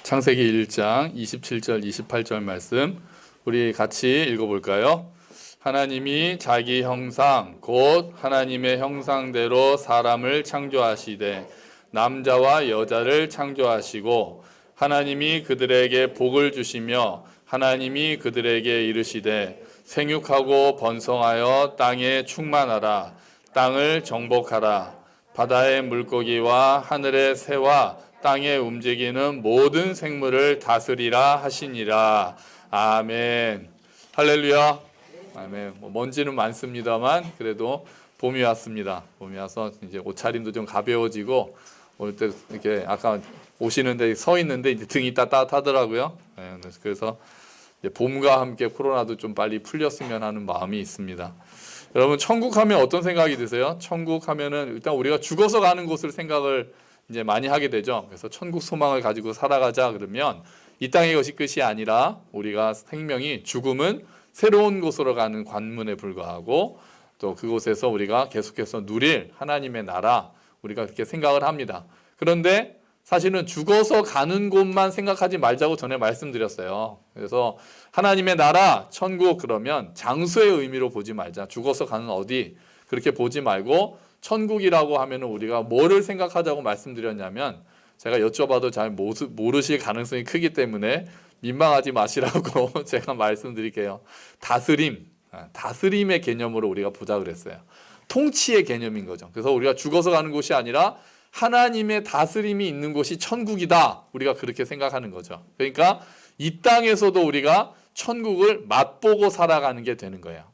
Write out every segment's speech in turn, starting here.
창세기 1장 27절 28절 말씀 우리 같이 읽어볼까요? 하나님이 자기 형상 곧 하나님의 형상대로 사람을 창조하시되 남자와 여자를 창조하시고 하나님이 그들에게 복을 주시며 하나님이 그들에게 이르시되 생육하고 번성하여 땅에 충만하라 땅을 정복하라 바다의 물고기와 하늘의 새와 땅에 움직이는 모든 생물을 다스리라 하시니라. 아멘. 할렐루야. 아멘. 먼지는 많습니다만 그래도 봄이 왔습니다. 봄이 와서 이제 옷차림도 좀 가벼워지고 올 때 이렇게 아까 오시는데 서 있는데 이제 등이 따뜻하더라고요. 그래서 이제 봄과 함께 코로나도 좀 빨리 풀렸으면 하는 마음이 있습니다. 여러분 천국 하면 어떤 생각이 드세요? 천국 하면은 일단 우리가 죽어서 가는 곳을 생각을 이제 많이 하게 되죠. 그래서 천국 소망을 가지고 살아가자 그러면 이 땅의 것이 끝이 아니라 우리가 생명이 죽음은 새로운 곳으로 가는 관문에 불과하고 또 그곳에서 우리가 계속해서 누릴 하나님의 나라 우리가 그렇게 생각을 합니다. 그런데 사실은 죽어서 가는 곳만 생각하지 말자고 전에 말씀드렸어요. 그래서 하나님의 나라 천국 그러면 장소의 의미로 보지 말자. 죽어서 가는 어디 그렇게 보지 말고 천국이라고 하면 우리가 뭐를 생각하자고 말씀드렸냐면 제가 여쭤봐도 잘 모르실 가능성이 크기 때문에 민망하지 마시라고 제가 말씀드릴게요. 다스림의 개념으로 우리가 보자 그랬어요. 통치의 개념인 거죠. 그래서 우리가 죽어서 가는 곳이 아니라 하나님의 다스림이 있는 곳이 천국이다. 우리가 그렇게 생각하는 거죠. 그러니까 이 땅에서도 우리가 천국을 맛보고 살아가는 게 되는 거예요.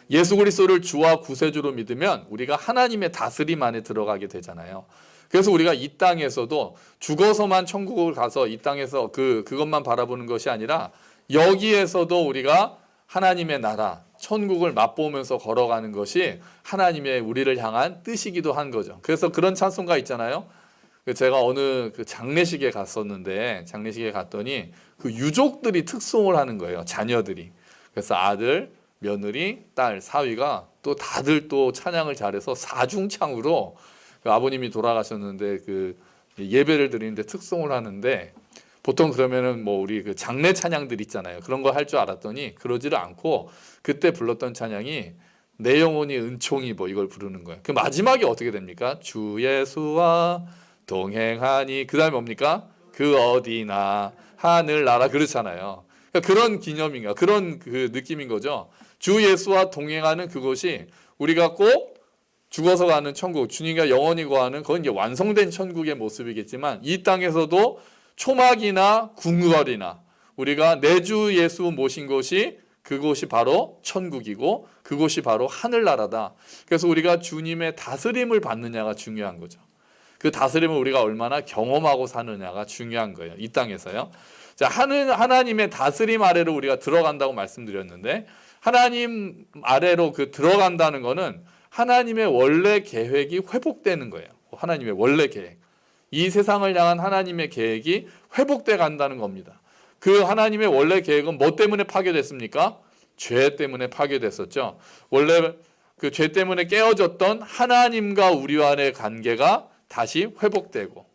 예수 그리스도를 주와 구세주로 믿으면 우리가 하나님의 다스림 안에 들어가게 되잖아요. 그래서 우리가 이 땅에서도 죽어서만 천국을 가서 이 땅에서 그것만 바라보는 것이 아니라 여기에서도 우리가 하나님의 나라, 천국을 맛보면서 걸어가는 것이 하나님의 우리를 향한 뜻이기도 한 거죠. 그래서 그런 찬송가 있잖아요. 제가 어느 장례식에 갔었는데 장례식에 갔더니 그 유족들이 특송을 하는 거예요. 자녀들이. 그래서 아들, 며느리, 딸, 사위가 또 다들 또 찬양을 잘해서 사중창으로 그 아버님이 돌아가셨는데 그 예배를 드리는데 특송을 하는데 보통 그러면은 뭐 우리 그 장례 찬양들 있잖아요. 그런 거 할 줄 알았더니 그러지를 않고 그때 불렀던 찬양이 내 영혼이 은총이 뭐 이걸 부르는 거예요. 그 마지막이 어떻게 됩니까? 주 예수와 동행하니 그 다음에 뭡니까? 그 어디나 하늘나라 그렇잖아요. 그러니까 그런 기념인가 그런 그 느낌인 거죠. 주 예수와 동행하는 그것이 우리가 꼭 죽어서 가는 천국, 주님과 영원히 거하는 그건 이제 완성된 천국의 모습이겠지만 이 땅에서도 초막이나 궁궐이나 우리가 내 주 예수 모신 곳이 그곳이 바로 천국이고 그곳이 바로 하늘나라다. 그래서 우리가 주님의 다스림을 받느냐가 중요한 거죠. 그 다스림을 우리가 얼마나 경험하고 사느냐가 중요한 거예요. 이 땅에서요. 자, 하나님의 다스림 아래로 우리가 들어간다고 말씀드렸는데 하나님 아래로 들어간다는 거는 하나님의 원래 계획이 회복되는 거예요. 하나님의 원래 계획. 이 세상을 향한 하나님의 계획이 회복돼 간다는 겁니다. 그 하나님의 원래 계획은 뭐 때문에 파괴됐습니까? 죄 때문에 파괴됐었죠. 원래 그 죄 때문에 깨어졌던 하나님과 우리 간의 관계가 다시 회복되고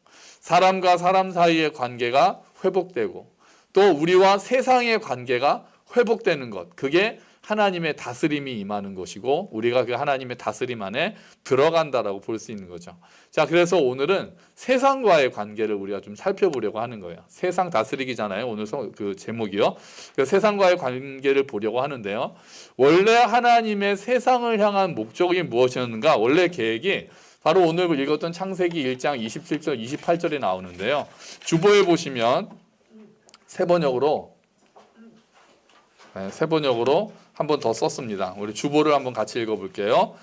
사람과 사람 사이의 관계가 회복되고 또 우리와 세상의 관계가 회복되는 것. 그게 하나님의 다스림이 임하는 것이고 우리가 그 하나님의 다스림 안에 들어간다라고 볼 수 있는 거죠. 자, 그래서 오늘은 세상과의 관계를 우리가 좀 살펴보려고 하는 거예요. 세상 다스리기잖아요. 오늘 그 제목이요. 세상과의 관계를 보려고 하는데요. 원래 하나님의 세상을 향한 목적이 무엇이었는가? 원래 계획이 바로 오늘 읽었던 창세기 1장 27절 28절에 나오는데요. 주보에 보시면 세 번역으로 한 번 더 썼습니다. 우리 주보를 한번 같이 읽어볼게요.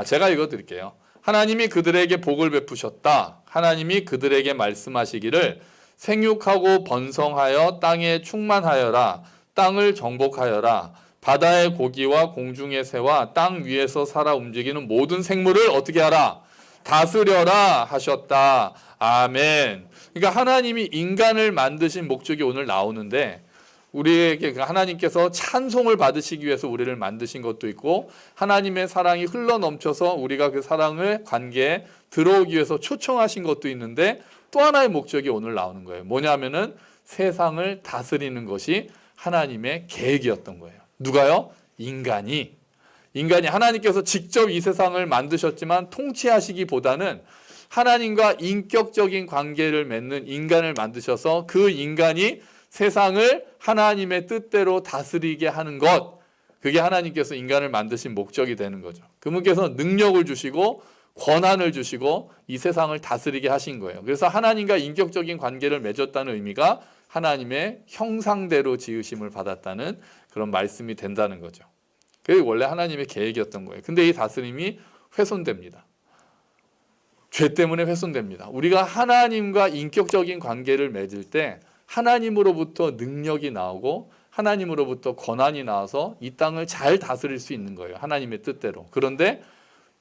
제가 읽어드릴게요. 하나님이 그들에게 복을 베푸셨다. 하나님이 그들에게 말씀하시기를 생육하고 번성하여 땅에 충만하여라. 땅을 정복하여라. 바다의 고기와 공중의 새와 땅 위에서 살아 움직이는 모든 생물을 어떻게 하라? 다스려라 하셨다. 아멘. 그러니까 하나님이 인간을 만드신 목적이 오늘 나오는데 우리에게 하나님께서 찬송을 받으시기 위해서 우리를 만드신 것도 있고 하나님의 사랑이 흘러넘쳐서 우리가 그 사랑의 관계에 들어오기 위해서 초청하신 것도 있는데 또 하나의 목적이 오늘 나오는 거예요. 뭐냐면은 세상을 다스리는 것이 하나님의 계획이었던 거예요. 누가요? 인간이 하나님께서 직접 이 세상을 만드셨지만 통치하시기보다는 하나님과 인격적인 관계를 맺는 인간을 만드셔서 그 인간이 세상을 하나님의 뜻대로 다스리게 하는 것, 그게 하나님께서 인간을 만드신 목적이 되는 거죠. 그분께서 능력을 주시고 권한을 주시고 이 세상을 다스리게 하신 거예요. 그래서 하나님과 인격적인 관계를 맺었다는 의미가 하나님의 형상대로 지으심을 받았다는 그런 말씀이 된다는 거죠. 그게 원래 하나님의 계획이었던 거예요. 근데 이 다스림이 훼손됩니다. 죄 때문에 훼손됩니다. 우리가 하나님과 인격적인 관계를 맺을 때 하나님으로부터 능력이 나오고 하나님으로부터 권한이 나와서 이 땅을 잘 다스릴 수 있는 거예요. 하나님의 뜻대로. 그런데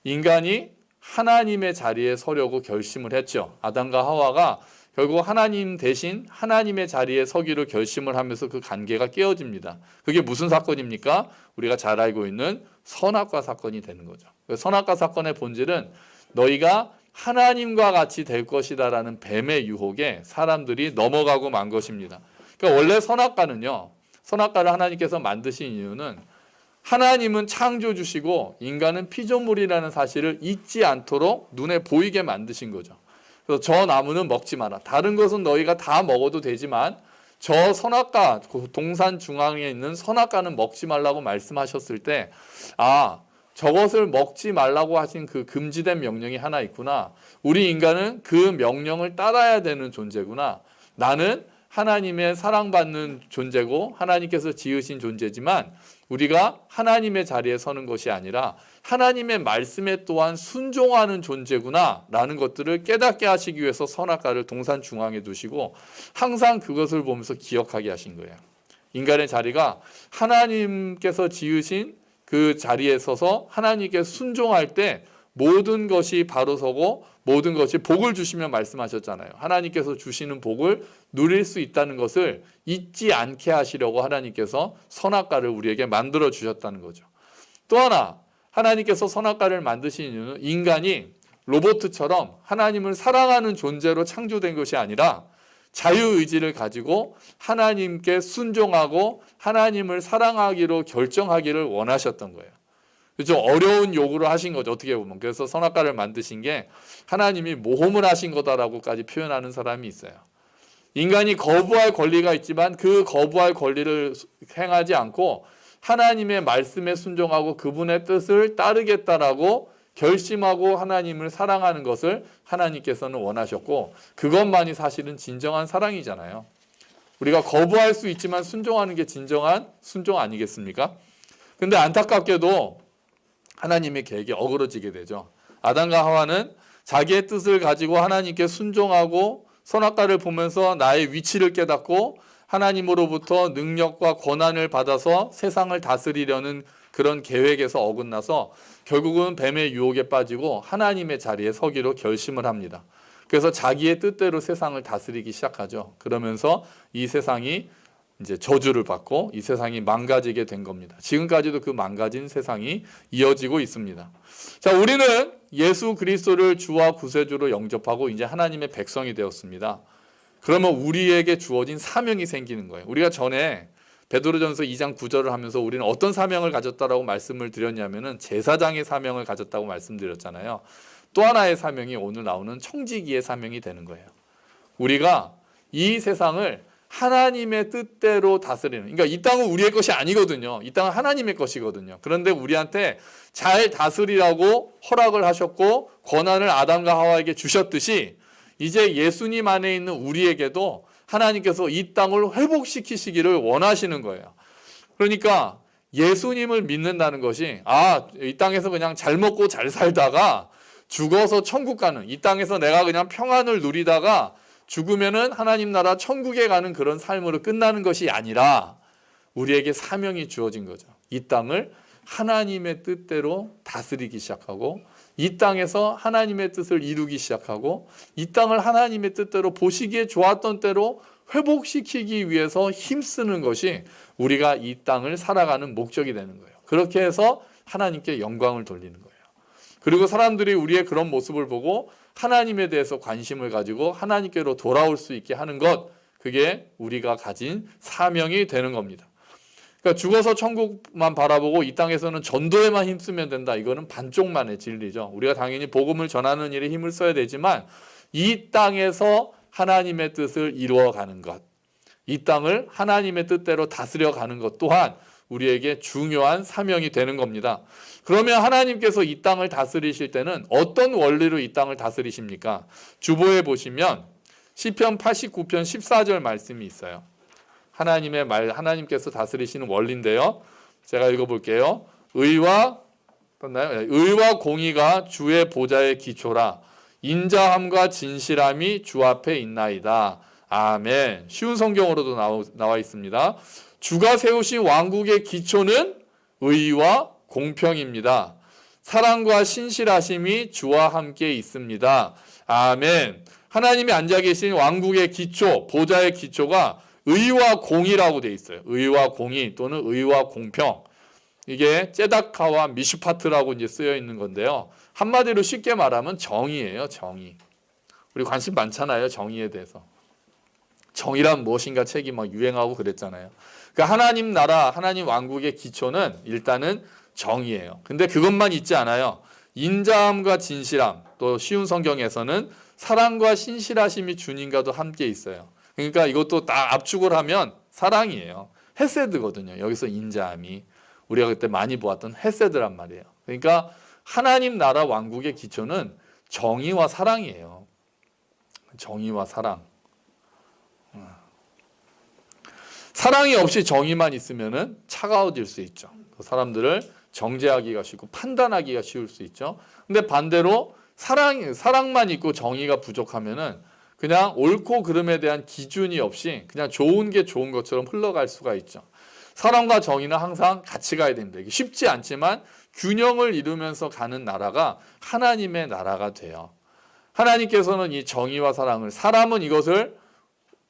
인간이 하나님의 자리에 서려고 결심을 했죠. 아담과 하와가 결국 하나님 대신 하나님의 자리에 서기로 결심을 하면서 그 관계가 깨어집니다. 그게 무슨 사건입니까? 우리가 잘 알고 있는 선악과 사건이 되는 거죠. 선악과 사건의 본질은 너희가 하나님과 같이 될 것이다라는 뱀의 유혹에 사람들이 넘어가고 만 것입니다. 그러니까 원래 선악과를 하나님께서 만드신 이유는 하나님은 창조주시고 인간은 피조물이라는 사실을 잊지 않도록 눈에 보이게 만드신 거죠. 그래서 저 나무는 먹지 마라. 다른 것은 너희가 다 먹어도 되지만 저 선악과, 동산 중앙에 있는 선악과는 먹지 말라고 말씀하셨을 때, 저것을 먹지 말라고 하신 그 금지된 명령이 하나 있구나. 우리 인간은 그 명령을 따라야 되는 존재구나. 나는 하나님의 사랑받는 존재고 하나님께서 지으신 존재지만 우리가 하나님의 자리에 서는 것이 아니라 하나님의 말씀에 또한 순종하는 존재구나 라는 것들을 깨닫게 하시기 위해서 선악과를 동산 중앙에 두시고 항상 그것을 보면서 기억하게 하신 거예요. 인간의 자리가 하나님께서 지으신 그 자리에 서서 하나님께 순종할 때 모든 것이 바로 서고 모든 것이 복을 주시며 말씀하셨잖아요. 하나님께서 주시는 복을 누릴 수 있다는 것을 잊지 않게 하시려고 하나님께서 선악과를 우리에게 만들어 주셨다는 거죠. 또 하나, 하나님께서 선악과를 만드신 이유는 인간이 로봇처럼 하나님을 사랑하는 존재로 창조된 것이 아니라 자유의지를 가지고 하나님께 순종하고 하나님을 사랑하기로 결정하기를 원하셨던 거예요. 좀 어려운 요구를 하신 거죠. 어떻게 보면. 그래서 선악과를 만드신 게 하나님이 모험을 하신 거다라고까지 표현하는 사람이 있어요. 인간이 거부할 권리가 있지만 그 거부할 권리를 행하지 않고 하나님의 말씀에 순종하고 그분의 뜻을 따르겠다라고 결심하고 하나님을 사랑하는 것을 하나님께서는 원하셨고 그것만이 사실은 진정한 사랑이잖아요. 우리가 거부할 수 있지만 순종하는 게 진정한 순종 아니겠습니까? 근데 안타깝게도 하나님의 계획이 어그러지게 되죠. 아담과 하와는 자기의 뜻을 가지고 하나님께 순종하고 선악과를 보면서 나의 위치를 깨닫고 하나님으로부터 능력과 권한을 받아서 세상을 다스리려는 그런 계획에서 어긋나서 결국은 뱀의 유혹에 빠지고 하나님의 자리에 서기로 결심을 합니다. 그래서 자기의 뜻대로 세상을 다스리기 시작하죠. 그러면서 이 세상이 이제 저주를 받고 이 세상이 망가지게 된 겁니다. 지금까지도 그 망가진 세상이 이어지고 있습니다. 자, 우리는 예수 그리스도를 주와 구세주로 영접하고 이제 하나님의 백성이 되었습니다. 그러면 우리에게 주어진 사명이 생기는 거예요. 우리가 전에 베드로전서 2장 9절을 하면서 우리는 어떤 사명을 가졌다라고 말씀을 드렸냐면은 제사장의 사명을 가졌다고 말씀드렸잖아요. 또 하나의 사명이 오늘 나오는 청지기의 사명이 되는 거예요. 우리가 이 세상을 하나님의 뜻대로 다스리는, 그러니까 이 땅은 우리의 것이 아니거든요. 이 땅은 하나님의 것이거든요. 그런데 우리한테 잘 다스리라고 허락을 하셨고 권한을 아담과 하와에게 주셨듯이 이제 예수님 안에 있는 우리에게도 하나님께서 이 땅을 회복시키시기를 원하시는 거예요. 그러니까 예수님을 믿는다는 것이 이 땅에서 그냥 잘 먹고 잘 살다가 죽어서 천국 가는, 이 땅에서 내가 그냥 평안을 누리다가 죽으면은 하나님 나라 천국에 가는 그런 삶으로 끝나는 것이 아니라 우리에게 사명이 주어진 거죠. 이 땅을 하나님의 뜻대로 다스리기 시작하고 이 땅에서 하나님의 뜻을 이루기 시작하고 이 땅을 하나님의 뜻대로 보시기에 좋았던 때로 회복시키기 위해서 힘쓰는 것이 우리가 이 땅을 살아가는 목적이 되는 거예요. 그렇게 해서 하나님께 영광을 돌리는 거예요. 그리고 사람들이 우리의 그런 모습을 보고 하나님에 대해서 관심을 가지고 하나님께로 돌아올 수 있게 하는 것, 그게 우리가 가진 사명이 되는 겁니다. 그러니까 죽어서 천국만 바라보고 이 땅에서는 전도에만 힘쓰면 된다. 이거는 반쪽만의 진리죠. 우리가 당연히 복음을 전하는 일에 힘을 써야 되지만 이 땅에서 하나님의 뜻을 이루어가는 것, 이 땅을 하나님의 뜻대로 다스려가는 것 또한 우리에게 중요한 사명이 되는 겁니다. 그러면 하나님께서 이 땅을 다스리실 때는 어떤 원리로 이 땅을 다스리십니까? 주보에 보시면 시편 89편 14절 말씀이 있어요. 하나님의 말, 하나님께서 다스리시는 원리인데요. 제가 읽어볼게요. 의와 공의가 주의 보좌의 기초라. 인자함과 진실함이 주 앞에 있나이다. 아멘. 쉬운 성경으로도 나와 있습니다. 주가 세우신 왕국의 기초는 의와 공평입니다. 사랑과 신실하심이 주와 함께 있습니다. 아멘. 하나님이 앉아 계신 왕국의 기초, 보좌의 기초가 의와 공의라고 되어 있어요. 의와 공의 또는 의와 공평. 이게 ጼ다카와 미슈파트라고 이제 쓰여 있는 건데요. 한마디로 쉽게 말하면 정의예요, 정의. 우리 관심 많잖아요, 정의에 대해서. 정의란 무엇인가 책이 막 유행하고 그랬잖아요. 그러니까 하나님 나라, 하나님 왕국의 기초는 일단은 정의예요. 근데 그것만 있지 않아요. 인자함과 진실함, 또 쉬운 성경에서는 사랑과 신실하심이 주님과도 함께 있어요. 그러니까 이것도 딱 압축을 하면 사랑이에요. 헤세드거든요. 여기서 인자함이. 우리가 그때 많이 보았던 헤세드란 말이에요. 그러니까 하나님 나라 왕국의 기초는 정의와 사랑이에요. 정의와 사랑. 사랑이 없이 정의만 있으면은 차가워질 수 있죠. 사람들을 정죄하기가 쉽고 판단하기가 쉬울 수 있죠. 근데 반대로 사랑만 있고 정의가 부족하면은 그냥 옳고 그름에 대한 기준이 없이 그냥 좋은 게 좋은 것처럼 흘러갈 수가 있죠. 사랑과 정의는 항상 같이 가야 됩니다. 이게 쉽지 않지만 균형을 이루면서 가는 나라가 하나님의 나라가 돼요. 하나님께서는 이 정의와 사랑을, 사람은 이것을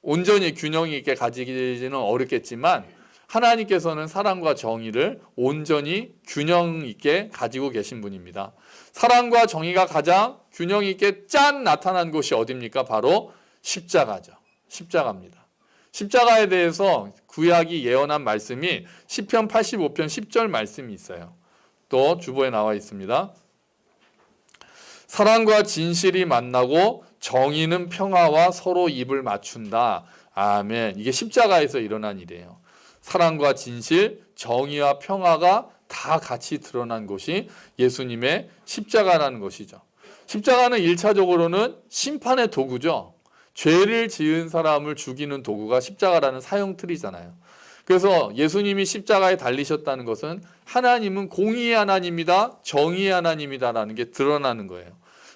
온전히 균형 있게 가지기는 어렵겠지만 하나님께서는 사랑과 정의를 온전히 균형 있게 가지고 계신 분입니다. 사랑과 정의가 가장 균형 있게 짠 나타난 곳이 어디입니까? 바로 십자가죠. 십자가입니다. 십자가에 대해서 구약이 예언한 말씀이 시편 85편 10절 말씀이 있어요. 또 주보에 나와 있습니다. 사랑과 진실이 만나고 정의는 평화와 서로 입을 맞춘다. 아멘. 이게 십자가에서 일어난 일이에요. 사랑과 진실, 정의와 평화가 다 같이 드러난 것이 예수님의 십자가라는 것이죠. 십자가는 1차적으로는 심판의 도구죠. 죄를 지은 사람을 죽이는 도구가 십자가라는 사형틀이잖아요. 그래서 예수님이 십자가에 달리셨다는 것은 하나님은 공의의 하나님이다, 정의의 하나님이다라는 게 드러나는 거예요.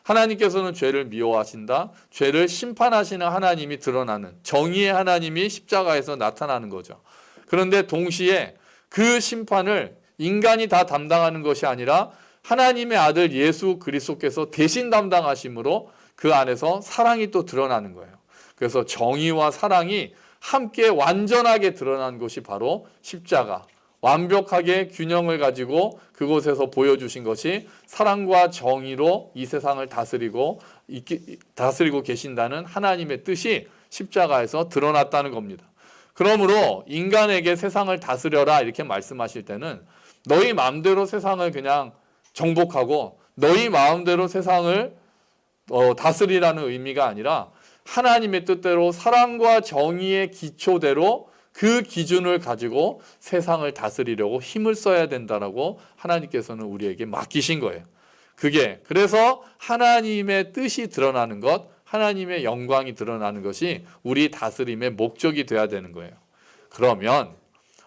하나님께서는 죄를 미워하신다, 죄를 심판하시는 하나님이 드러나는 정의의 하나님이 십자가에서 나타나는 거죠. 그런데 동시에 그 심판을 인간이 다 담당하는 것이 아니라 하나님의 아들 예수 그리스도께서 대신 담당하심으로 그 안에서 사랑이 또 드러나는 거예요. 그래서 정의와 사랑이 함께 완전하게 드러난 것이 바로 십자가. 완벽하게 균형을 가지고 그곳에서 보여주신 것이 사랑과 정의로 이 세상을 다스리고 계신다는 하나님의 뜻이 십자가에서 드러났다는 겁니다. 그러므로 인간에게 세상을 다스려라 이렇게 말씀하실 때는 너희 마음대로 세상을 그냥 정복하고 너희 마음대로 세상을 다스리라는 의미가 아니라 하나님의 뜻대로 사랑과 정의의 기초대로 그 기준을 가지고 세상을 다스리려고 힘을 써야 된다라고 하나님께서는 우리에게 맡기신 거예요. 그래서 하나님의 뜻이 드러나는 것, 하나님의 영광이 드러나는 것이 우리 다스림의 목적이 돼야 되는 거예요. 그러면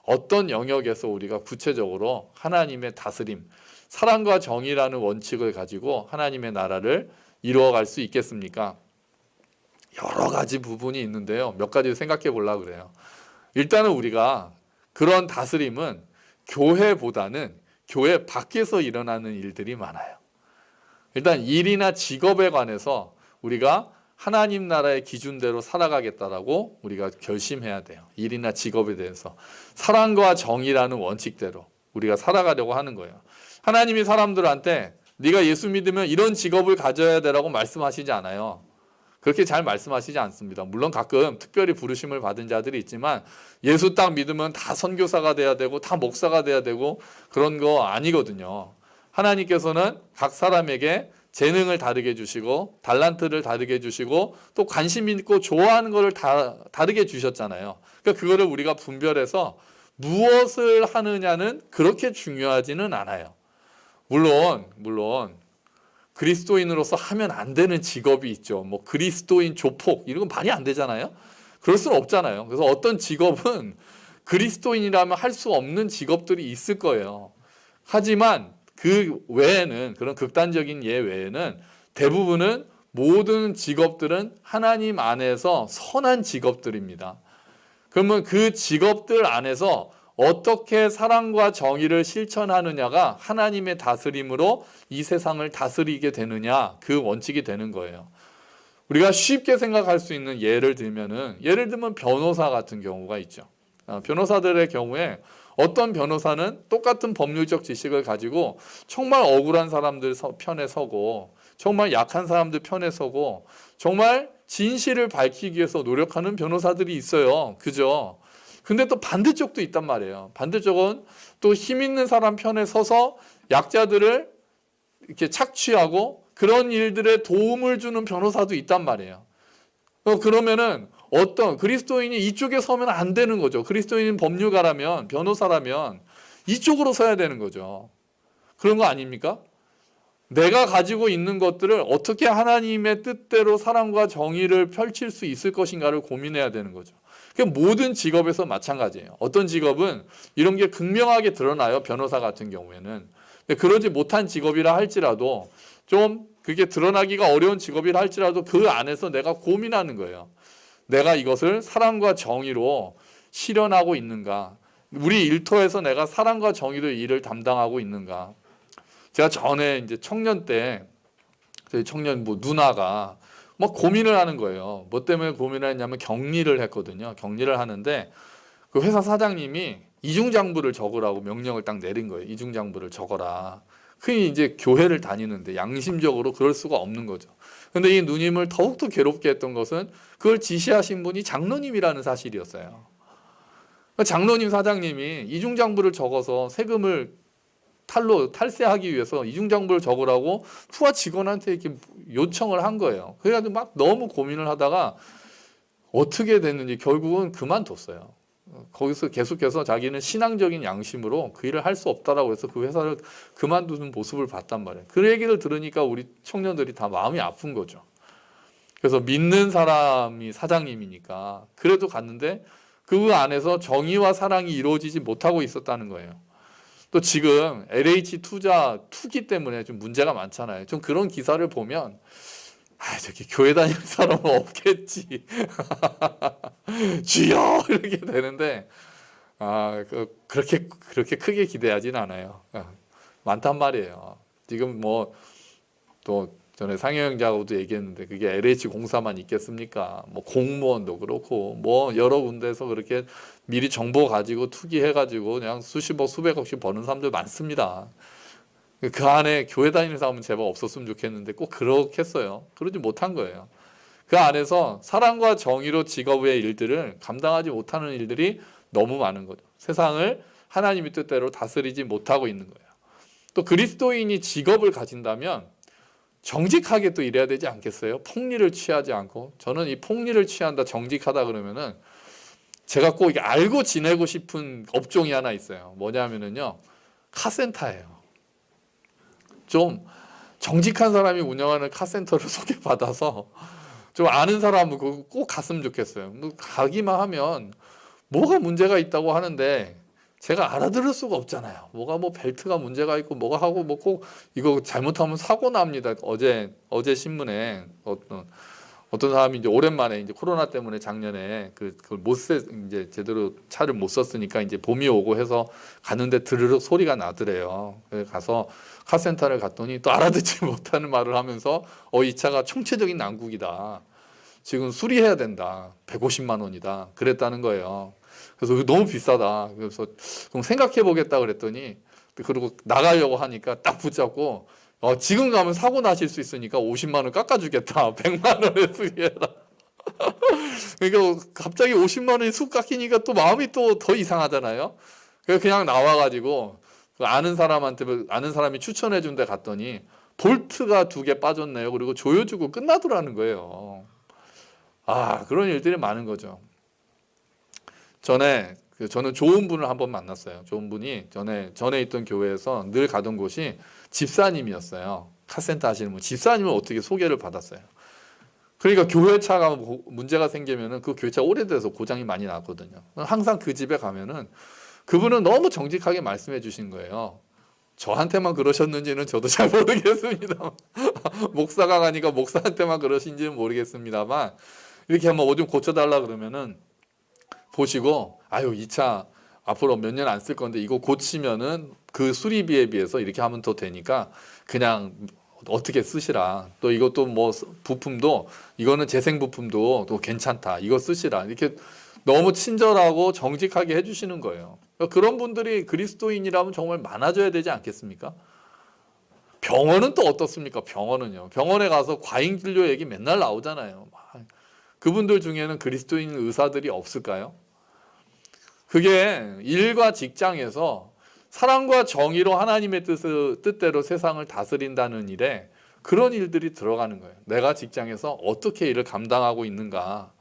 어떤 영역에서 우리가 구체적으로 하나님의 다스림, 사랑과 정의라는 원칙을 가지고 하나님의 나라를 이루어갈 수 있겠습니까? 여러 가지 부분이 있는데요. 몇 가지 생각해 보려고 그래요. 일단은 우리가 그런 다스림은 교회보다는 교회 밖에서 일어나는 일들이 많아요. 일단 일이나 직업에 관해서 우리가 하나님 나라의 기준대로 살아가겠다라고 우리가 결심해야 돼요. 일이나 직업에 대해서 사랑과 정의라는 원칙대로 우리가 살아가려고 하는 거예요. 하나님이 사람들한테 네가 예수 믿으면 이런 직업을 가져야 되라고 말씀하시지 않아요. 그렇게 잘 말씀하시지 않습니다. 물론 가끔 특별히 부르심을 받은 자들이 있지만 예수 딱 믿으면 다 선교사가 돼야 되고 다 목사가 돼야 되고 그런 거 아니거든요. 하나님께서는 각 사람에게 재능을 다르게 주시고 달란트를 다르게 주시고 또 관심 있고 좋아하는 거를 다 다르게 주셨잖아요. 그러니까 그거를 우리가 분별해서 무엇을 하느냐는 그렇게 중요하지는 않아요. 물론 그리스도인으로서 하면 안 되는 직업이 있죠. 뭐 그리스도인 조폭 이런 건 말이 안 되잖아요. 그럴 수는 없잖아요. 그래서 어떤 직업은 그리스도인이라면 할 수 없는 직업들이 있을 거예요. 하지만 그 외에는 그런 극단적인 예 외에는 대부분은 모든 직업들은 하나님 안에서 선한 직업들입니다. 그러면 그 직업들 안에서 어떻게 사랑과 정의를 실천하느냐가 하나님의 다스림으로 이 세상을 다스리게 되느냐, 그 원칙이 되는 거예요. 우리가 쉽게 생각할 수 있는 예를 들면 변호사 같은 경우가 있죠. 변호사들의 경우에 어떤 변호사는 똑같은 법률적 지식을 가지고 정말 억울한 사람들 편에 서고 정말 약한 사람들 편에 서고 정말 진실을 밝히기 위해서 노력하는 변호사들이 있어요. 그죠? 근데 또 반대쪽도 있단 말이에요. 반대쪽은 또 힘 있는 사람 편에 서서 약자들을 이렇게 착취하고 그런 일들에 도움을 주는 변호사도 있단 말이에요. 그러면은 어떤 그리스도인이 이쪽에 서면 안 되는 거죠. 그리스도인 법률가라면 변호사라면 이쪽으로 서야 되는 거죠. 그런 거 아닙니까? 내가 가지고 있는 것들을 어떻게 하나님의 뜻대로 사랑과 정의를 펼칠 수 있을 것인가를 고민해야 되는 거죠. 모든 직업에서 마찬가지예요. 어떤 직업은 이런 게 극명하게 드러나요. 변호사 같은 경우에는. 근데 그러지 못한 직업이라 할지라도 좀 그게 드러나기가 어려운 직업이라 할지라도 그 안에서 내가 고민하는 거예요. 내가 이것을 사랑과 정의로 실현하고 있는가? 우리 일터에서 내가 사랑과 정의로 일을 담당하고 있는가? 제가 전에 이제 청년 때 저희 청년 누나가 막 고민을 하는 거예요. 뭐 때문에 고민을 했냐면 격리를 했거든요. 격리를 하는데 그 회사 사장님이 이중장부를 적으라고 명령을 딱 내린 거예요. 이중장부를 적어라. 흔히 이제 교회를 다니는데 양심적으로 그럴 수가 없는 거죠. 근데 이 누님을 더욱더 괴롭게 했던 것은 그걸 지시하신 분이 장로님이라는 사실이었어요. 장로님 사장님이 이중장부를 적어서 세금을 탈세하기 위해서 이중장부를 적으라고 부하 직원한테 이렇게 요청을 한 거예요. 그래가지고 막 너무 고민을 하다가 어떻게 됐는지 결국은 그만뒀어요. 거기서 계속해서 자기는 신앙적인 양심으로 그 일을 할 수 없다라고 해서 그 회사를 그만두는 모습을 봤단 말이에요. 그 얘기를 들으니까 우리 청년들이 다 마음이 아픈 거죠. 그래서 믿는 사람이 사장님이니까 그래도 갔는데 그 안에서 정의와 사랑이 이루어지지 못하고 있었다는 거예요. 또 지금 LH 투자 투기 때문에 좀 문제가 많잖아요. 좀 그런 기사를 보면 저기 교회 다니는 사람은 없겠지. 주여 이렇게 되는데 그렇게 크게 기대하진 않아요. 많단 말이에요. 지금 뭐 또 전에 상영자하고도 얘기했는데 그게 LH 공사만 있겠습니까? 뭐 공무원도 그렇고 뭐 여러 군데서 그렇게 미리 정보 가지고 투기해가지고 그냥 수십억 수백억씩 버는 사람들 많습니다. 그 안에 교회 다니는 사람은 제발 없었으면 좋겠는데 꼭 그렇겠어요. 그러지 못한 거예요. 그 안에서 사랑과 정의로 직업의 일들을 감당하지 못하는 일들이 너무 많은 거죠. 세상을 하나님의 뜻대로 다스리지 못하고 있는 거예요. 또 그리스도인이 직업을 가진다면 정직하게 또 일해야 되지 않겠어요? 폭리를 취하지 않고. 저는 이 폭리를 취한다, 정직하다 그러면은 제가 꼭 알고 지내고 싶은 업종이 하나 있어요. 뭐냐면은요, 카센터예요. 좀 정직한 사람이 운영하는 카센터를 소개받아서 좀 아는 사람은 꼭 갔으면 좋겠어요. 가기만 하면 뭐가 문제가 있다고 하는데 제가 알아들을 수가 없잖아요. 뭐가 뭐 벨트가 문제가 있고 뭐가 하고 뭐 꼭 이거 잘못하면 사고 납니다. 어제 신문에 어떤 사람이 이제 오랜만에 이제 코로나 때문에 작년에 그걸 이제 제대로 차를 못 썼으니까 이제 봄이 오고 해서 갔는데 드르륵 소리가 나더래요. 그래서 가서 카센터를 갔더니 또 알아듣지 못하는 말을 하면서 이 차가 총체적인 난국이다. 지금 수리해야 된다. 150만 원이다. 그랬다는 거예요. 그래서 너무 비싸다. 그래서 그럼 생각해 보겠다 그랬더니 그리고 나가려고 하니까 딱 붙잡고 지금 가면 사고 나실 수 있으니까 50만 원 깎아주겠다. 100만 원에 쓰게 해라. 그러니까 갑자기 50만 원이 쑥 깎이니까 또 마음이 또 더 이상하잖아요. 그래서 그냥 나와가지고 아는 사람이 추천해 준 데 갔더니 볼트가 2개 빠졌네요. 그리고 조여주고 끝나더라는 거예요. 그런 일들이 많은 거죠. 저는 좋은 분을 한번 만났어요. 좋은 분이 전에 있던 교회에서 늘 가던 곳이 집사님이었어요. 카센터 하시는 분. 집사님을 어떻게 소개를 받았어요. 그러니까 교회차가 문제가 생기면은 그 교회차 오래돼서 고장이 많이 났거든요. 항상 그 집에 가면은 그분은 너무 정직하게 말씀해 주신 거예요. 저한테만 그러셨는지는 저도 잘 모르겠습니다. 목사가 가니까 목사한테만 그러신지는 모르겠습니다만 이렇게 한번 뭐 좀 고쳐달라 그러면은 보시고 이 차 앞으로 몇 년 안 쓸 건데 이거 고치면은 그 수리비에 비해서 이렇게 하면 더 되니까 그냥 어떻게 쓰시라. 또 이것도 뭐 부품도 이거는 재생 부품도 또 괜찮다. 이거 쓰시라. 이렇게 너무 친절하고 정직하게 해주시는 거예요. 그런 분들이 그리스도인이라면 정말 많아져야 되지 않겠습니까? 병원은 또 어떻습니까? 병원에 가서 과잉 진료 얘기 맨날 나오잖아요. 그분들 중에는 그리스도인 의사들이 없을까요? 그게 일과 직장에서 사랑과 정의로 하나님의 뜻대로 세상을 다스린다는 일에 그런 일들이 들어가는 거예요. 내가 직장에서 어떻게 일을 감당하고 있는가.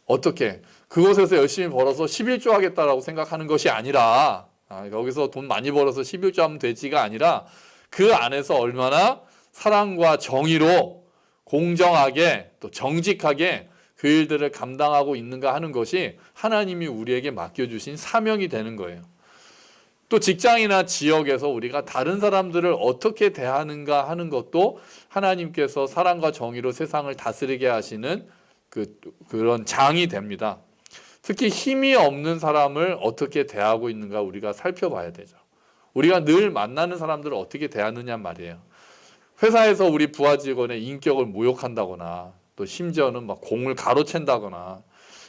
어떻게 그곳에서 열심히 벌어서 11조 하겠다라고 생각하는 것이 아니라 여기서 돈 많이 벌어서 11조 하면 되지가 아니라 그 안에서 얼마나 사랑과 정의로 공정하게 또 정직하게 그 일들을 감당하고 있는가 하는 것이 하나님이 우리에게 맡겨주신 사명이 되는 거예요. 또 직장이나 지역에서 우리가 다른 사람들을 어떻게 대하는가 하는 것도 하나님께서 사랑과 정의로 세상을 다스리게 하시는 그런 장이 됩니다. 특히 힘이 없는 사람을 어떻게 대하고 있는가 우리가 살펴봐야 되죠. 우리가 늘 만나는 사람들을 어떻게 대하느냐 말이에요. 회사에서 우리 부하 직원의 인격을 모욕한다거나 또 심지어는 막 공을 가로챈다거나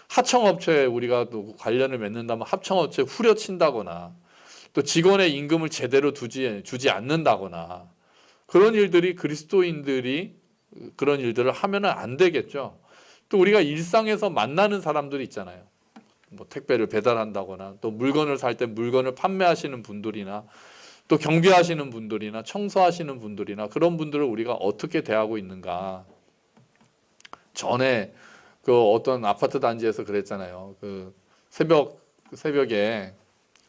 하청업체에 우리가 또 관련을 맺는다면 하청업체 후려친다거나 또 직원의 임금을 제대로 주지 않는다거나 그런 일들이 그리스도인들이 그런 일들을 하면은 안 되겠죠. 또 우리가 일상에서 만나는 사람들이 있잖아요. 뭐 택배를 배달한다거나 또 물건을 살 때 물건을 판매하시는 분들이나 또 경비하시는 분들이나 청소하시는 분들이나 그런 분들을 우리가 어떻게 대하고 있는가. 전에 어떤 아파트 단지에서 그랬잖아요. 새벽에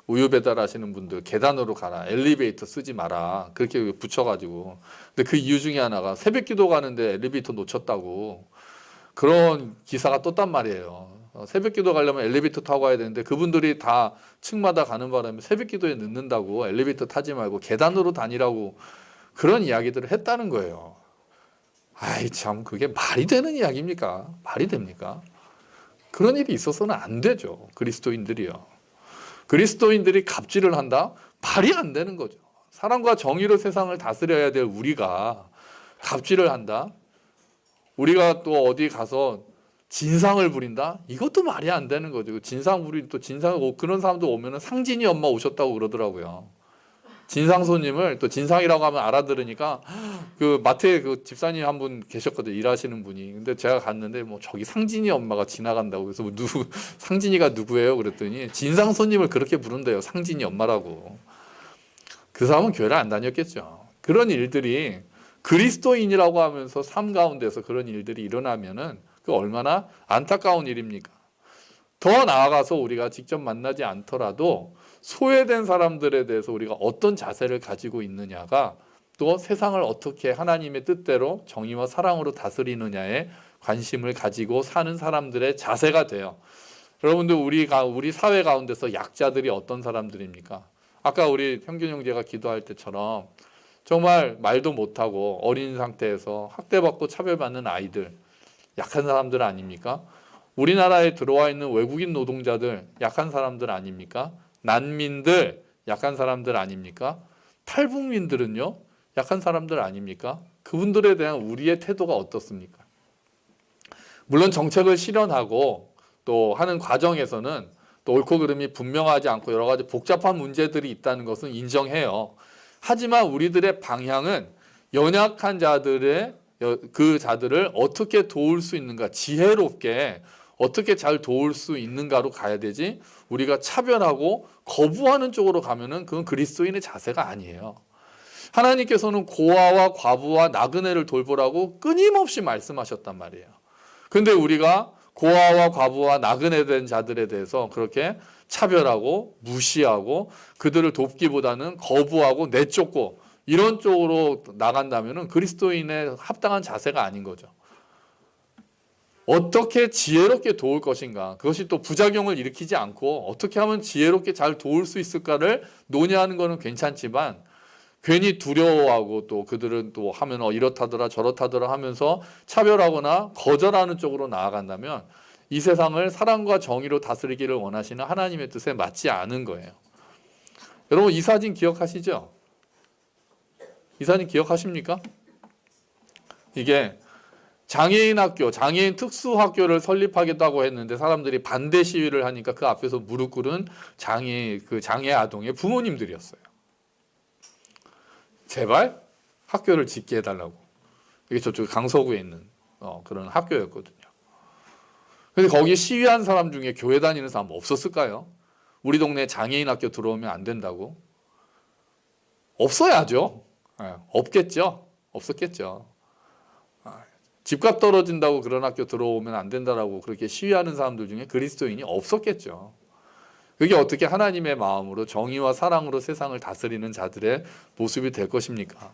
우유 배달하시는 분들 계단으로 가라. 엘리베이터 쓰지 마라. 그렇게 붙여가지고. 근데 그 이유 중에 하나가 새벽기도 가는데 엘리베이터 놓쳤다고. 그런 기사가 떴단 말이에요. 새벽기도 가려면 엘리베이터 타고 가야 되는데 그분들이 다 층마다 가는 바람에 새벽기도에 늦는다고 엘리베이터 타지 말고 계단으로 다니라고 그런 이야기들을 했다는 거예요. 참 그게 말이 되는 이야기입니까? 말이 됩니까? 그런 일이 있어서는 안 되죠. 그리스도인들이요. 그리스도인들이 갑질을 한다? 말이 안 되는 거죠. 사랑과 정의로 세상을 다스려야 될 우리가 갑질을 한다? 우리가 또 어디 가서 진상을 부린다? 이것도 말이 안 되는 거죠. 그런 사람도 오면은 상진이 엄마 오셨다고 그러더라고요. 진상 손님을 또 진상이라고 하면 알아들으니까 그 마트에 그 집사님 한 분 계셨거든요. 일하시는 분이. 근데 제가 갔는데 뭐 저기 상진이 엄마가 지나간다고 그래서 상진이가 누구예요? 그랬더니 진상 손님을 그렇게 부른대요. 상진이 엄마라고. 그 사람은 교회를 안 다녔겠죠. 그런 일들이 그리스도인이라고 하면서 삶 가운데서 그런 일들이 일어나면은 그 얼마나 안타까운 일입니까? 더 나아가서 우리가 직접 만나지 않더라도 소외된 사람들에 대해서 우리가 어떤 자세를 가지고 있느냐가 또 세상을 어떻게 하나님의 뜻대로 정의와 사랑으로 다스리느냐에 관심을 가지고 사는 사람들의 자세가 돼요. 여러분들 우리 사회 가운데서 약자들이 어떤 사람들입니까? 아까 우리 형균 형제가 기도할 때처럼 정말 말도 못하고 어린 상태에서 학대받고 차별받는 아이들, 약한 사람들 아닙니까? 우리나라에 들어와 있는 외국인 노동자들, 약한 사람들 아닙니까? 난민들, 약한 사람들 아닙니까? 탈북민들은요, 약한 사람들 아닙니까? 그분들에 대한 우리의 태도가 어떻습니까? 물론 정책을 실현하고 또 하는 과정에서는 또 옳고 그름이 분명하지 않고 여러 가지 복잡한 문제들이 있다는 것은 인정해요. 하지만 우리들의 방향은 연약한 자들의 그 자들을 어떻게 도울 수 있는가, 지혜롭게 어떻게 잘 도울 수 있는가로 가야 되지, 우리가 차별하고 거부하는 쪽으로 가면은 그건 그리스도인의 자세가 아니에요. 하나님께서는 고아와 과부와 나그네를 돌보라고 끊임없이 말씀하셨단 말이에요. 근데 우리가 고아와 과부와 나그네 된 자들에 대해서 그렇게 차별하고 무시하고 그들을 돕기보다는 거부하고 내쫓고 이런 쪽으로 나간다면은 그리스도인의 합당한 자세가 아닌 거죠. 어떻게 지혜롭게 도울 것인가, 그것이 또 부작용을 일으키지 않고 어떻게 하면 지혜롭게 잘 도울 수 있을까를 논의하는 것은 괜찮지만, 괜히 두려워하고 또 그들은 또 하면 이렇다더라 저렇다더라 하면서 차별하거나 거절하는 쪽으로 나아간다면 이 세상을 사랑과 정의로 다스리기를 원하시는 하나님의 뜻에 맞지 않은 거예요. 여러분, 이 사진 기억하시죠? 이 사진 기억하십니까? 이게 장애인 학교, 장애인 특수학교를 설립하겠다고 했는데 사람들이 반대 시위를 하니까 그 앞에서 무릎 꿇은 장애 아동의 부모님들이었어요. 제발 학교를 짓게 해달라고. 이게 저쪽 강서구에 있는 그런 학교였거든요. 근데 거기 시위한 사람 중에 교회 다니는 사람 없었을까요? 우리 동네 장애인 학교 들어오면 안 된다고? 없어야죠. 없겠죠. 없었겠죠. 집값 떨어진다고 그런 학교 들어오면 안 된다라고 그렇게 시위하는 사람들 중에 그리스도인이 없었겠죠. 그게 어떻게 하나님의 마음으로 정의와 사랑으로 세상을 다스리는 자들의 모습이 될 것입니까?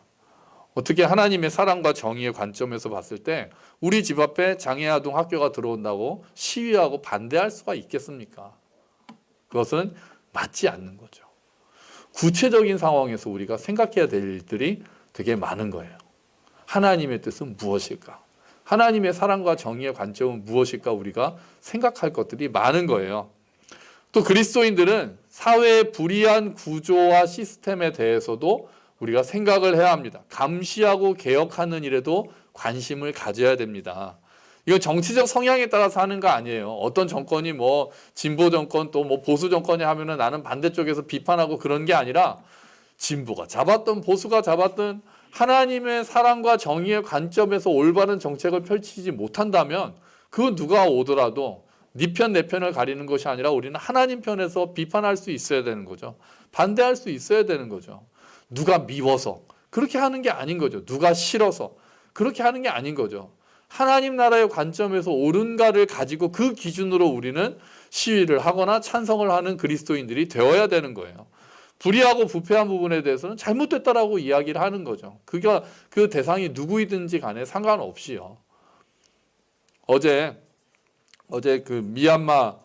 어떻게 하나님의 사랑과 정의의 관점에서 봤을 때 우리 집 앞에 장애아동 학교가 들어온다고 시위하고 반대할 수가 있겠습니까? 그것은 맞지 않는 거죠. 구체적인 상황에서 우리가 생각해야 될 일들이 되게 많은 거예요. 하나님의 뜻은 무엇일까? 하나님의 사랑과 정의의 관점은 무엇일까? 우리가 생각할 것들이 많은 거예요. 또 그리스도인들은 사회의 불이한 구조와 시스템에 대해서도 우리가 생각을 해야 합니다. 감시하고 개혁하는 일에도 관심을 가져야 됩니다. 이건 정치적 성향에 따라서 하는 거 아니에요. 어떤 정권이 진보 정권 또 보수 정권이 하면은 나는 반대쪽에서 비판하고 그런 게 아니라 진보가 잡았든 보수가 잡았든 하나님의 사랑과 정의의 관점에서 올바른 정책을 펼치지 못한다면 그 누가 오더라도 네 편 내 편을 가리는 것이 아니라 우리는 하나님 편에서 비판할 수 있어야 되는 거죠. 반대할 수 있어야 되는 거죠. 누가 미워서 그렇게 하는 게 아닌 거죠. 누가 싫어서 그렇게 하는 게 아닌 거죠. 하나님 나라의 관점에서 옳은가를 가지고 그 기준으로 우리는 시위를 하거나 찬성을 하는 그리스도인들이 되어야 되는 거예요. 불의하고 부패한 부분에 대해서는 잘못됐다라고 이야기를 하는 거죠. 그 대상이 누구이든지 간에 상관없이요. 어제 그 미얀마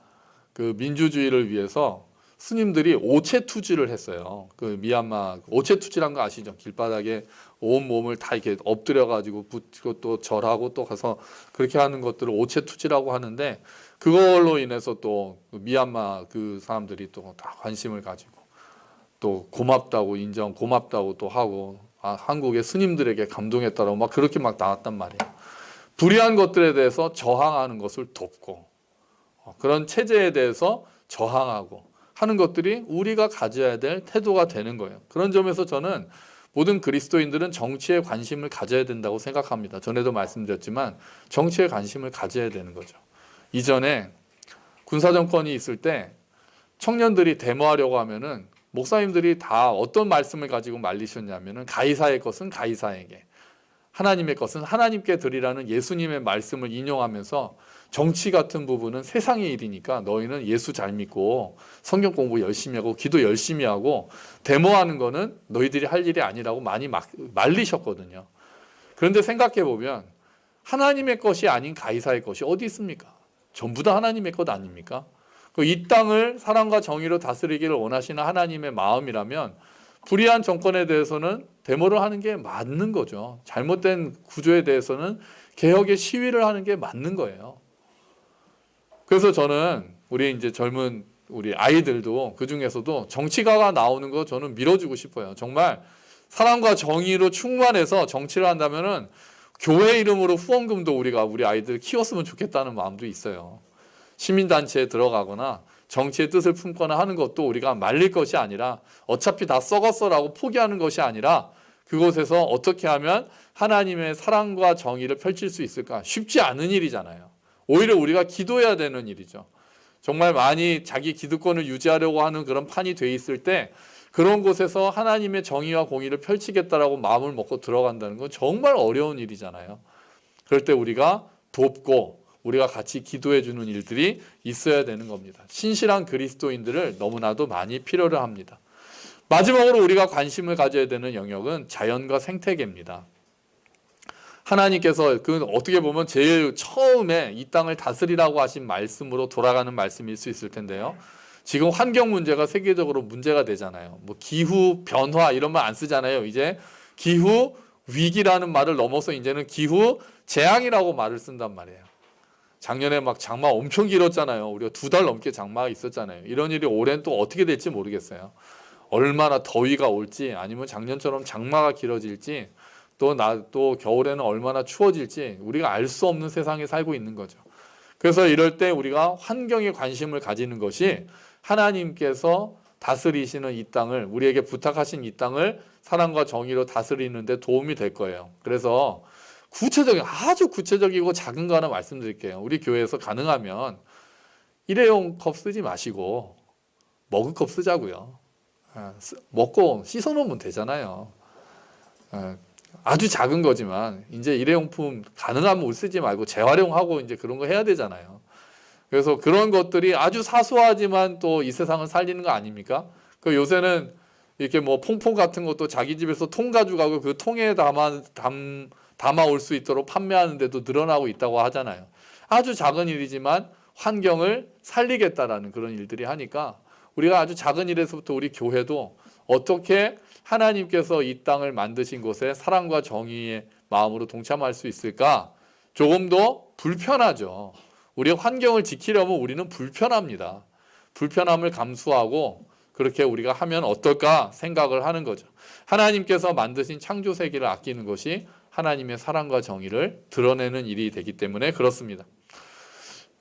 그 민주주의를 위해서 스님들이 오체투지를 했어요. 그 미얀마 오체투지란 거 아시죠? 길바닥에 온 몸을 다 이렇게 엎드려 가지고 붙이고 또 절하고 또 가서 그렇게 하는 것들을 오체투지라고 하는데, 그걸로 인해서 또 미얀마 그 사람들이 또 다 관심을 가지고 또 고맙다고 또 하고 한국의 스님들에게 감동했다라고 막 그렇게 막 나왔단 말이에요. 불의한 것들에 대해서 저항하는 것을 돕고 그런 체제에 대해서 저항하고 하는 것들이 우리가 가져야 될 태도가 되는 거예요. 그런 점에서 저는 모든 그리스도인들은 정치에 관심을 가져야 된다고 생각합니다. 전에도 말씀드렸지만 정치에 관심을 가져야 되는 거죠. 이전에 군사정권이 있을 때 청년들이 데모하려고 하면은 목사님들이 다 어떤 말씀을 가지고 말리셨냐면은 가이사의 것은 가이사에게, 하나님의 것은 하나님께 드리라는 예수님의 말씀을 인용하면서 정치 같은 부분은 세상의 일이니까 너희는 예수 잘 믿고 성경 공부 열심히 하고 기도 열심히 하고 데모하는 거는 너희들이 할 일이 아니라고 많이 말리셨거든요. 그런데 생각해 보면 하나님의 것이 아닌 가이사의 것이 어디 있습니까? 전부 다 하나님의 것 아닙니까? 이 땅을 사랑과 정의로 다스리기를 원하시는 하나님의 마음이라면 불의한 정권에 대해서는 데모를 하는 게 맞는 거죠. 잘못된 구조에 대해서는 개혁의 시위를 하는 게 맞는 거예요. 그래서 저는 우리 이제 젊은 우리 아이들도 그 중에서도 정치가가 나오는 거 저는 밀어주고 싶어요. 정말 사랑과 정의로 충만해서 정치를 한다면은 교회 이름으로 후원금도 우리 아이들 키웠으면 좋겠다는 마음도 있어요. 시민단체에 들어가거나 정치의 뜻을 품거나 하는 것도 우리가 말릴 것이 아니라 어차피 다 썩었어라고 포기하는 것이 아니라 그곳에서 어떻게 하면 하나님의 사랑과 정의를 펼칠 수 있을까? 쉽지 않은 일이잖아요. 오히려 우리가 기도해야 되는 일이죠. 정말 많이 자기 기득권을 유지하려고 하는 그런 판이 돼 있을 때 그런 곳에서 하나님의 정의와 공의를 펼치겠다라고 마음을 먹고 들어간다는 건 정말 어려운 일이잖아요. 그럴 때 우리가 돕고 우리가 같이 기도해 주는 일들이 있어야 되는 겁니다. 신실한 그리스도인들을 너무나도 많이 필요로 합니다. 마지막으로 우리가 관심을 가져야 되는 영역은 자연과 생태계입니다. 하나님께서 어떻게 보면 제일 처음에 이 땅을 다스리라고 하신 말씀으로 돌아가는 말씀일 수 있을 텐데요. 지금 환경 문제가 세계적으로 문제가 되잖아요. 뭐 기후 변화 이런 말 안 쓰잖아요. 이제 기후 위기라는 말을 넘어서 이제는 기후 재앙이라고 말을 쓴단 말이에요. 작년에 막 장마 엄청 길었잖아요. 우리가 2달 넘게 장마가 있었잖아요. 이런 일이 올해는 또 어떻게 될지 모르겠어요. 얼마나 더위가 올지 아니면 작년처럼 장마가 길어질지 또 겨울에는 얼마나 추워질지 우리가 알 수 없는 세상에 살고 있는 거죠. 그래서 이럴 때 우리가 환경에 관심을 가지는 것이 하나님께서 다스리시는 이 땅을 우리에게 부탁하신 이 땅을 사랑과 정의로 다스리는 데 도움이 될 거예요. 그래서 아주 구체적이고 작은 거 하나 말씀드릴게요. 우리 교회에서 가능하면 일회용 컵 쓰지 마시고 머그컵 쓰자고요. 먹고 씻어놓으면 되잖아요. 아주 작은 거지만 이제 일회용품 가능하면 우리 쓰지 말고 재활용하고 이제 그런 거 해야 되잖아요. 그래서 그런 것들이 아주 사소하지만 또 이 세상을 살리는 거 아닙니까? 그 요새는 이렇게 뭐 퐁퐁 같은 것도 자기 집에서 통 가져가고 그 통에 담아올 수 있도록 판매하는 데도 늘어나고 있다고 하잖아요. 아주 작은 일이지만 환경을 살리겠다라는 그런 일들이 하니까 우리가 아주 작은 일에서부터 우리 교회도 어떻게 하나님께서 이 땅을 만드신 곳에 사랑과 정의의 마음으로 동참할 수 있을까? 조금 더 불편하죠. 우리의 환경을 지키려면 우리는 불편합니다. 불편함을 감수하고 그렇게 우리가 하면 어떨까 생각을 하는 거죠. 하나님께서 만드신 창조 세계를 아끼는 것이 하나님의 사랑과 정의를 드러내는 일이 되기 때문에 그렇습니다.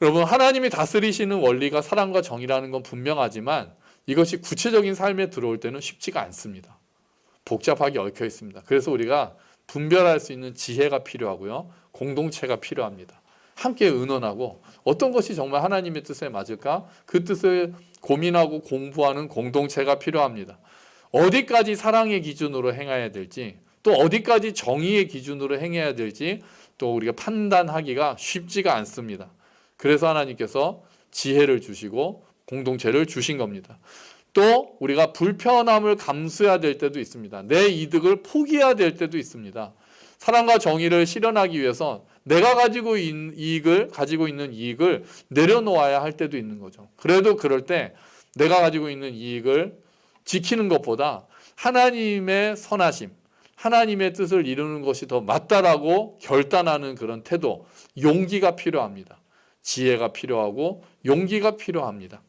여러분, 하나님이 다스리시는 원리가 사랑과 정의라는 건 분명하지만 이것이 구체적인 삶에 들어올 때는 쉽지가 않습니다. 복잡하게 얽혀 있습니다. 그래서 우리가 분별할 수 있는 지혜가 필요하고요. 공동체가 필요합니다. 함께 의논하고 어떤 것이 정말 하나님의 뜻에 맞을까? 그 뜻을 고민하고 공부하는 공동체가 필요합니다. 어디까지 사랑의 기준으로 행해야 될지 또 어디까지 정의의 기준으로 행해야 될지 또 우리가 판단하기가 쉽지가 않습니다. 그래서 하나님께서 지혜를 주시고 공동체를 주신 겁니다. 또 우리가 불편함을 감수해야 될 때도 있습니다. 내 이득을 포기해야 될 때도 있습니다. 사랑과 정의를 실현하기 위해서 내가 가지고 있는 이익을 내려놓아야 할 때도 있는 거죠. 그래도 그럴 때 내가 가지고 있는 이익을 지키는 것보다 하나님의 선하심, 하나님의 뜻을 이루는 것이 더 맞다라고 결단하는 그런 태도, 용기가 필요합니다. 지혜가 필요하고 용기가 필요합니다.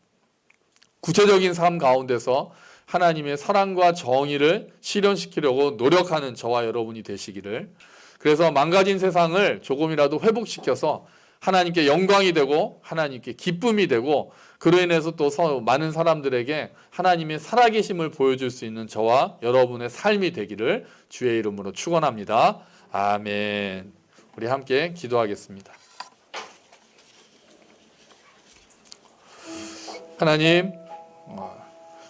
구체적인 삶 가운데서 하나님의 사랑과 정의를 실현시키려고 노력하는 저와 여러분이 되시기를, 그래서 망가진 세상을 조금이라도 회복시켜서 하나님께 영광이 되고 하나님께 기쁨이 되고 그로 인해서 또 많은 사람들에게 하나님의 살아계심을 보여줄 수 있는 저와 여러분의 삶이 되기를 주의 이름으로 축원합니다. 아멘. 우리 함께 기도하겠습니다. 하나님,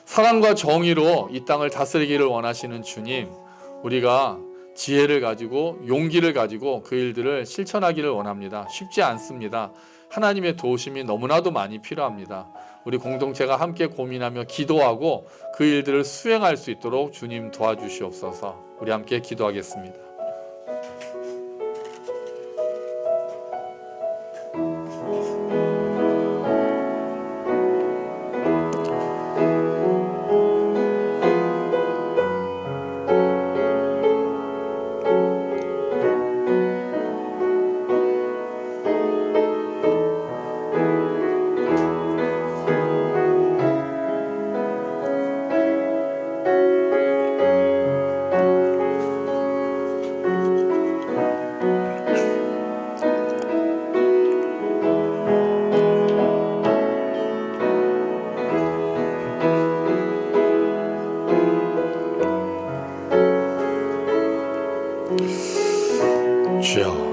사랑과 정의로 이 땅을 다스리기를 원하시는 주님, 우리가 지혜를 가지고 용기를 가지고 그 일들을 실천하기를 원합니다. 쉽지 않습니다. 하나님의 도우심이 너무나도 많이 필요합니다. 우리 공동체가 함께 고민하며 기도하고 그 일들을 수행할 수 있도록 주님 도와주시옵소서. 우리 함께 기도하겠습니다. 주여,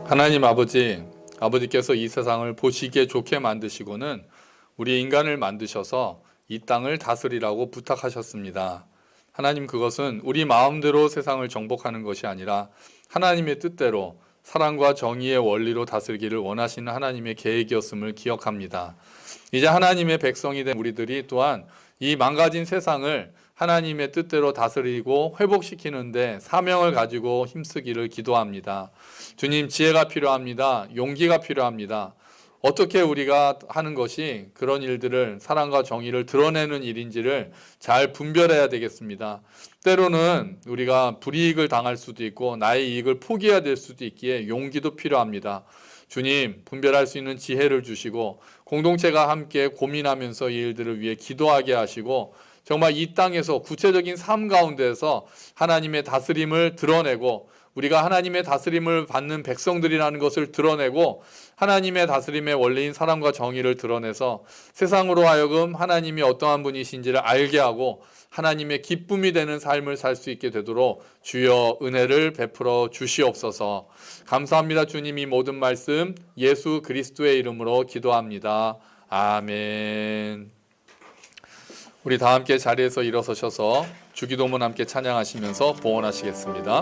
하나님 아버지께서 이 세상을 보시기에 좋게 만드시고는 우리 인간을 만드셔서 이 땅을 다스리라고 부탁하셨습니다. 하나님, 그것은 우리 마음대로 세상을 정복하는 것이 아니라 하나님의 뜻대로 사랑과 정의의 원리로 다스리기를 원하시는 하나님의 계획이었음을 기억합니다. 이제 하나님의 백성이 된 우리들이 또한 이 망가진 세상을 하나님의 뜻대로 다스리고 회복시키는데 사명을 가지고 힘쓰기를 기도합니다. 주님, 지혜가 필요합니다. 용기가 필요합니다. 어떻게 우리가 하는 것이 그런 일들을, 사랑과 정의를 드러내는 일인지를 잘 분별해야 되겠습니다. 때로는 우리가 불이익을 당할 수도 있고 나의 이익을 포기해야 될 수도 있기에 용기도 필요합니다. 주님, 분별할 수 있는 지혜를 주시고 공동체가 함께 고민하면서 이 일들을 위해 기도하게 하시고 정말 이 땅에서 구체적인 삶 가운데에서 하나님의 다스림을 드러내고 우리가 하나님의 다스림을 받는 백성들이라는 것을 드러내고 하나님의 다스림의 원리인 사랑과 정의를 드러내서 세상으로 하여금 하나님이 어떠한 분이신지를 알게 하고 하나님의 기쁨이 되는 삶을 살 수 있게 되도록 주여 은혜를 베풀어 주시옵소서. 감사합니다. 주님, 이 모든 말씀 예수 그리스도의 이름으로 기도합니다. 아멘. 우리 다 함께 자리에서 일어서셔서 주기도문 함께 찬양하시면서 봉헌하시겠습니다.